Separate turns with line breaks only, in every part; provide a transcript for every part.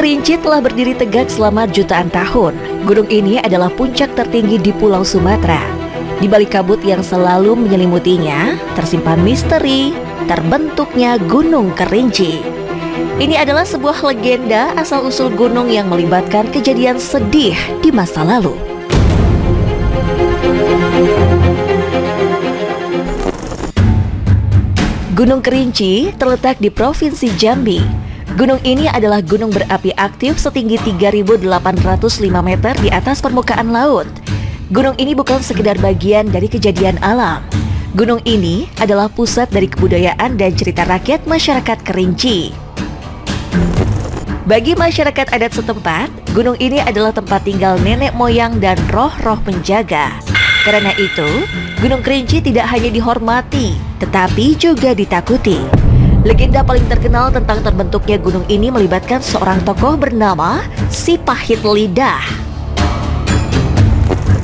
Kerinci telah berdiri tegak selama jutaan tahun. Gunung ini adalah puncak tertinggi di Pulau Sumatera. Di balik kabut yang selalu menyelimutinya, tersimpan misteri terbentuknya Gunung Kerinci. Ini adalah sebuah legenda asal-usul gunung yang melibatkan kejadian sedih di masa lalu. Gunung Kerinci terletak di Provinsi Jambi. Gunung ini adalah gunung berapi aktif setinggi 3.805 meter di atas permukaan laut. Gunung ini bukan sekedar bagian dari kejadian alam. Gunung ini adalah pusat dari kebudayaan dan cerita rakyat masyarakat Kerinci. Bagi masyarakat adat setempat, gunung ini adalah tempat tinggal nenek moyang dan roh-roh penjaga. Karena itu, Gunung Kerinci tidak hanya dihormati, tetapi juga ditakuti. Legenda paling terkenal tentang terbentuknya gunung ini melibatkan seorang tokoh bernama Si Pahit Lidah.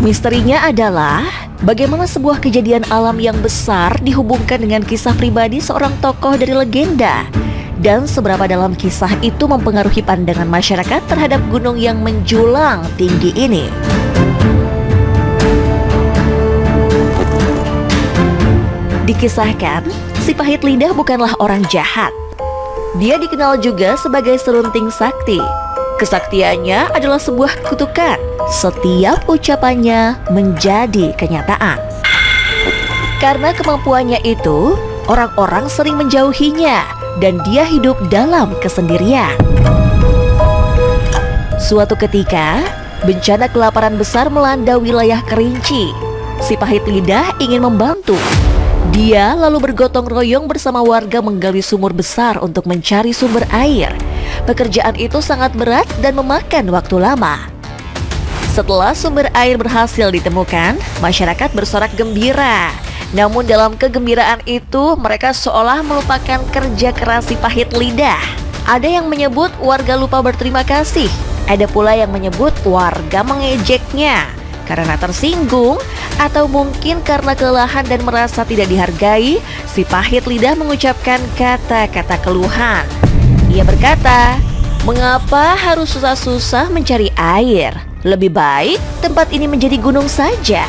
Misterinya adalah bagaimana sebuah kejadian alam yang besar dihubungkan dengan kisah pribadi seorang tokoh dari legenda, dan seberapa dalam kisah itu mempengaruhi pandangan masyarakat terhadap gunung yang menjulang tinggi ini. Dikisahkan, Si Pahit Lidah bukanlah orang jahat. Dia dikenal juga sebagai serunting sakti. Kesaktiannya adalah sebuah kutukan. Setiap ucapannya menjadi kenyataan. Karena kemampuannya itu, orang-orang sering menjauhinya dan dia hidup dalam kesendirian. Suatu ketika, bencana kelaparan besar melanda wilayah Kerinci. Si Pahit Lidah ingin membantu. Dia lalu bergotong royong bersama warga menggali sumur besar untuk mencari sumber air. Pekerjaan itu sangat berat dan memakan waktu lama. Setelah sumber air berhasil ditemukan, masyarakat bersorak gembira. Namun dalam kegembiraan itu, mereka seolah melupakan kerja keras Si Pahit Lidah. Ada yang menyebut warga lupa berterima kasih. Ada pula yang menyebut warga mengejeknya karena tersinggung, atau mungkin karena kelelahan dan merasa tidak dihargai. Si Pahit Lidah mengucapkan kata-kata keluhan. Ia berkata, "Mengapa harus susah-susah mencari air? Lebih baik tempat ini menjadi gunung saja."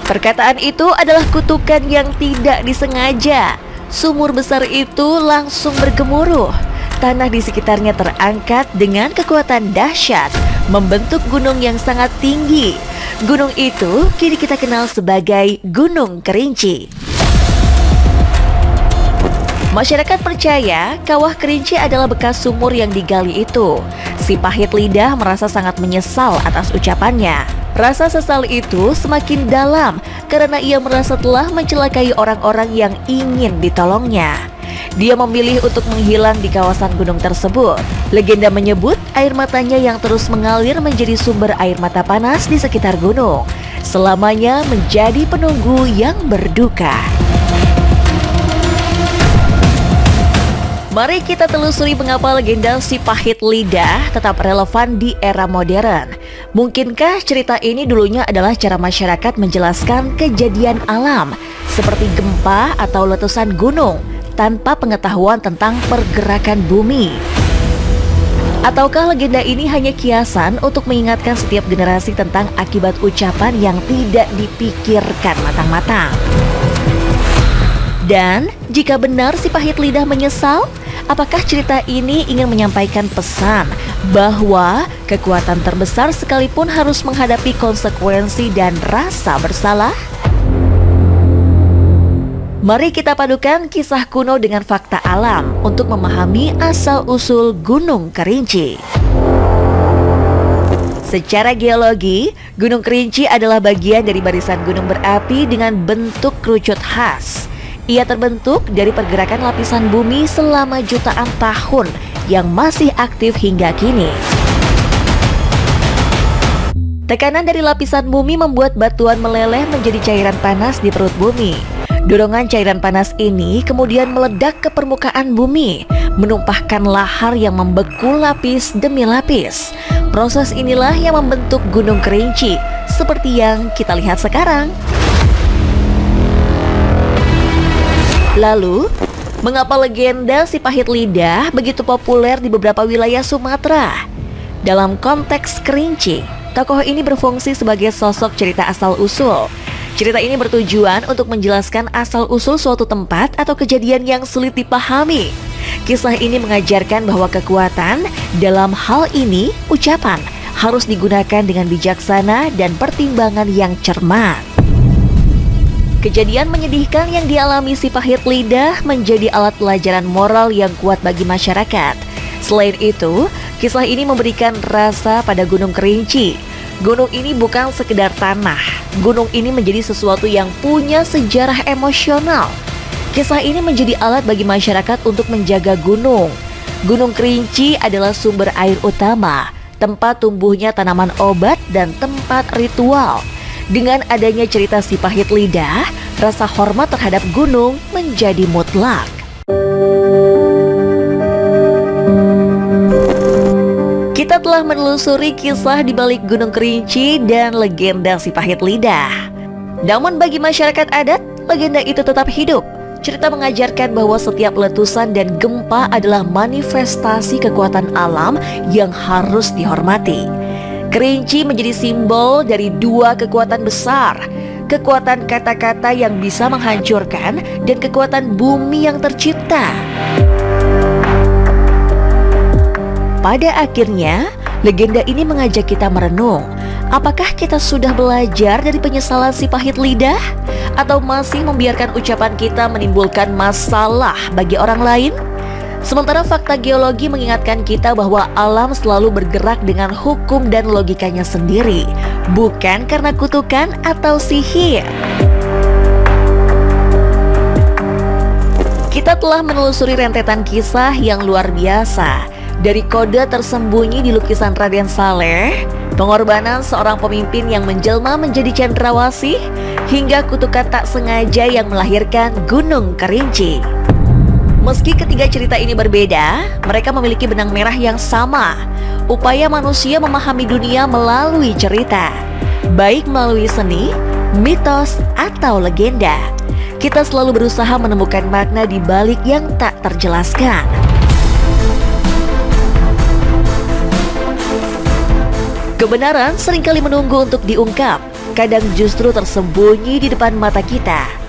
Perkataan itu adalah kutukan yang tidak disengaja. Sumur besar itu langsung bergemuruh. Tanah di sekitarnya terangkat dengan kekuatan dahsyat, membentuk gunung yang sangat tinggi. Gunung itu kini kita kenal sebagai Gunung Kerinci. Masyarakat percaya kawah Kerinci adalah bekas sumur yang digali itu. Si Pahit Lidah merasa sangat menyesal atas ucapannya. Rasa sesal itu semakin dalam karena ia merasa telah mencelakai orang-orang yang ingin ditolongnya. Dia memilih untuk menghilang di kawasan gunung tersebut. Legenda menyebut air matanya yang terus mengalir menjadi sumber air mata panas di sekitar gunung. Selamanya menjadi penunggu yang berduka. Mari kita telusuri mengapa legenda Si Pahit Lidah tetap relevan di era modern. Mungkinkah cerita ini dulunya adalah cara masyarakat menjelaskan kejadian alam seperti gempa atau letusan gunung tanpa pengetahuan tentang pergerakan bumi? Ataukah legenda ini hanya kiasan untuk mengingatkan setiap generasi tentang akibat ucapan yang tidak dipikirkan matang-matang? Dan jika benar Si Pahit Lidah menyesal, apakah cerita ini ingin menyampaikan pesan bahwa kekuatan terbesar sekalipun harus menghadapi konsekuensi dan rasa bersalah? Mari kita padukan kisah kuno dengan fakta alam untuk memahami asal-usul Gunung Kerinci. Secara geologi, Gunung Kerinci adalah bagian dari barisan gunung berapi dengan bentuk kerucut khas. Ia terbentuk dari pergerakan lapisan bumi selama jutaan tahun yang masih aktif hingga kini. Tekanan dari lapisan bumi membuat batuan meleleh menjadi cairan panas di perut bumi. Dorongan cairan panas ini kemudian meledak ke permukaan bumi, menumpahkan lahar yang membeku lapis demi lapis. Proses inilah yang membentuk Gunung Kerinci, seperti yang kita lihat sekarang. Lalu, Mengapa legenda si pahit lidah begitu populer di beberapa wilayah Sumatera? Dalam konteks Kerinci, tokoh ini berfungsi sebagai sosok cerita asal-usul. Cerita ini bertujuan untuk menjelaskan asal-usul suatu tempat atau kejadian yang sulit dipahami. Kisah ini mengajarkan bahwa kekuatan dalam hal ini, ucapan, harus digunakan dengan bijaksana dan pertimbangan yang cermat. Kejadian menyedihkan yang dialami si pahit lidah menjadi alat pelajaran moral yang kuat bagi masyarakat. Selain itu, kisah ini memberikan rasa pada Gunung Kerinci. Gunung ini bukan sekedar tanah. Gunung ini menjadi sesuatu yang punya sejarah emosional. Kisah ini menjadi alat bagi masyarakat untuk menjaga gunung. Gunung Kerinci adalah sumber air utama, tempat tumbuhnya tanaman obat dan tempat ritual. Dengan adanya cerita si pahit lidah, rasa hormat terhadap gunung menjadi mutlak. Kita telah menelusuri kisah di balik Gunung Kerinci dan legenda si pahit lidah. Namun bagi masyarakat adat, legenda itu tetap hidup. Cerita mengajarkan bahwa setiap letusan dan gempa adalah manifestasi kekuatan alam yang harus dihormati. Kerinci menjadi simbol dari dua kekuatan besar, kekuatan kata-kata yang bisa menghancurkan dan kekuatan bumi yang tercipta. Pada akhirnya, legenda ini mengajak kita merenung. Apakah kita sudah belajar dari penyesalan si pahit lidah? Atau masih membiarkan ucapan kita menimbulkan masalah bagi orang lain? Sementara fakta geologi mengingatkan kita bahwa alam selalu bergerak dengan hukum dan logikanya sendiri, bukan karena kutukan atau sihir. Kita telah menelusuri rentetan kisah yang luar biasa. Dari kode tersembunyi di lukisan Raden Saleh, pengorbanan seorang pemimpin yang menjelma menjadi cendrawasih, hingga kutukan tak sengaja yang melahirkan Gunung Kerinci. Meski ketiga cerita ini berbeda, mereka memiliki benang merah yang sama. Upaya manusia memahami dunia melalui cerita, baik melalui seni, mitos, atau legenda. Kita selalu berusaha menemukan makna di balik yang tak terjelaskan. Kebenaran seringkali menunggu untuk diungkap, kadang justru tersembunyi di depan mata kita.